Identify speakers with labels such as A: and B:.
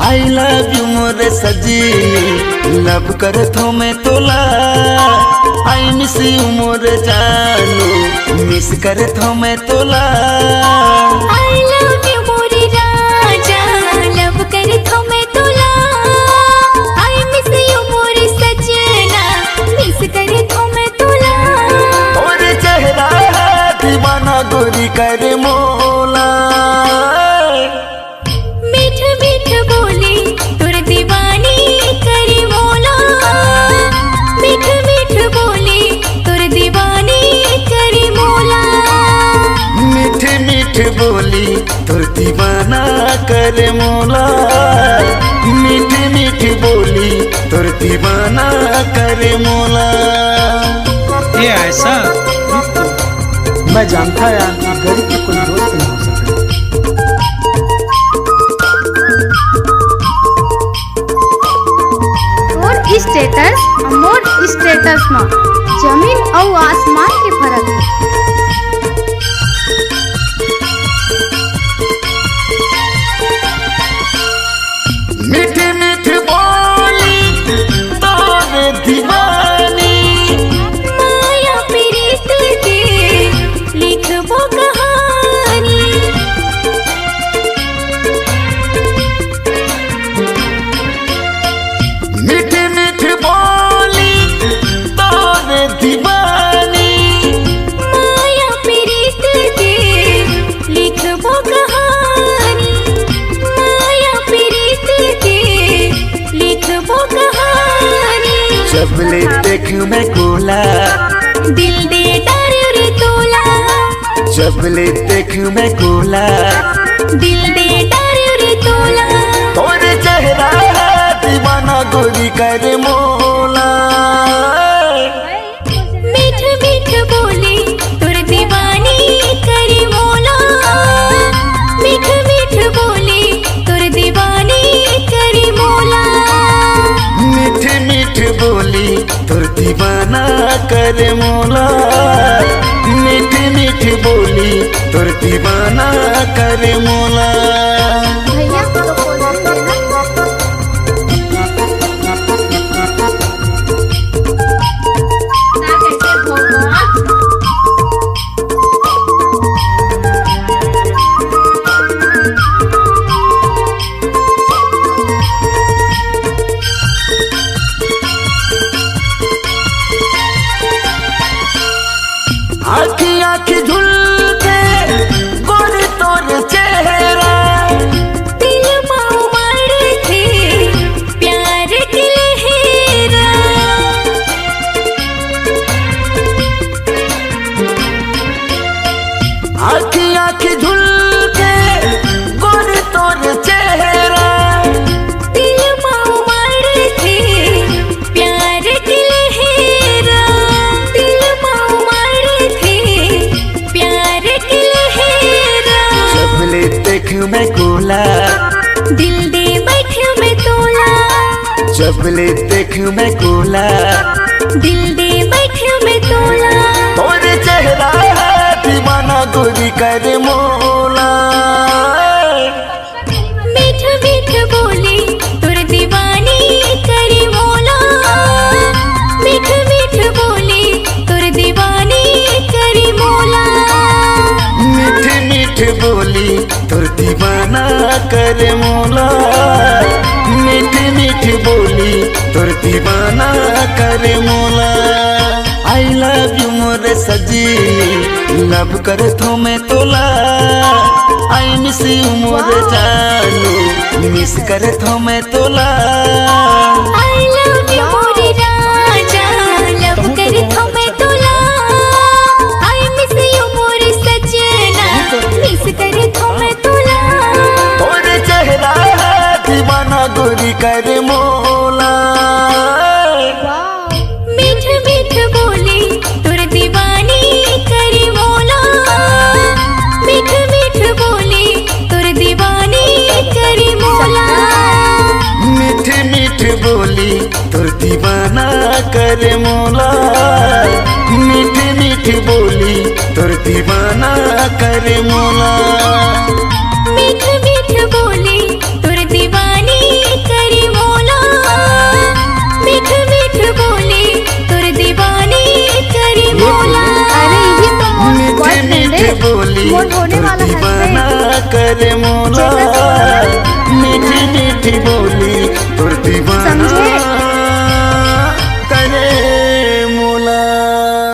A: I love you मोरे सजी, love करत हो मैं तोला। आई मिस यू मोरे जानू, मिस करत हो मैं तोला।
B: आई लव यू मोरे राजा, लव करत हो मैं तोला। आई मिस यू मोरे सजना, मिस करत हो मैं तोला।
A: और चेहरा दीवाना गोरी कर मोला।
B: मीठ मीठ बोली तुर दीवानी करी मोला। मीठ मीठ बोली तुर दीवानी करी मोला।
A: मीठ मीठ बोली तुर दीवाना कर मोला। मीठ मीठ बोली तुर दीवाना कर मोला।
C: ये ऐसा
D: मैं जानता यार कि गरीब की कोई दोस्त नहीं हो सकता।
E: तोर स्टेटस मोर स्टेटस में जमीन और आसमान के फर्क है।
A: मीठ मीठ बोली तोरे दीवानी।
B: माया प्रीत के लिखबो कहानी।
A: मीठ मीठ बोली तोरे दीवानी।
B: माया प्रीत के लिखबो कहानी। माया प्रीत के लिखबो कहानी।
A: जबले देखूं मैं कोला,
B: दिल दे डारे रे तोला।
A: जबले देखूं मैं कोला।
B: दिल दे डारे रे तोला।
A: तोरे चेहरा दीवाना गोरी कर मोला।
B: मीठ मीठ बोली तुर दीवानी करी मोला। मीठ मीठ बोली तुर दीवानी करी मोला।
A: मीठ मीठ बोली तुर दीवाना कर मोला। मीठ मीठ बोली तुर दीवाना कर मोला।
E: भैया को तो कॉल देना। ना कैसे भगवान
A: आखी आखी झुलके गोरी तोर चेहरा।
B: दिल माऊ मार थे प्यार के लहरा।
A: आखी आखी झुलके गोरी तोर चेहरा।
B: दिल माऊ मार थे प्यार के लहरा। दिल माऊ मार थे प्यार के लहरा।
A: जबले देखूं मैं कोला,
B: दिल दे बैठे मैं तोला।
A: जबले देखूं मैं कोला।
B: दिल दे बैठे मैं तोला।
A: तोरे चेहरा दीवाना गोरी कर मोला।
B: मीठ मीठ बोली तुर दीवानी करी मोला। मीठ मीठ बोली तुर दीवानी करी मोला।
A: मीठ मीठ बोली तुर दीवाना कर मोला। मीठ मीठ बोली तुर दीवाना कर मोला। आई लव यू मोरे सजी, लव करत हो मैं तोला। आई मिस यू मोरे जानू, मिस करत हो मैं तोला।
B: आई लव यू मोरे राजा, लव करत हो मैं तोला। आई मिस यू मोरे सजना, मिस करत हो मैं तोला।
A: तोरे चेहरा दीवाना गोरी कर मोला।
B: मीठ मीठ बोली तुर दीवानी करी मोला। मीठ मीठ बोली तुर दीवानी करी मोला।
A: मीठ मीठ बोली तुर दीवाना कर मोला। मीठ मीठ बोली तुर दीवाना कर मोला।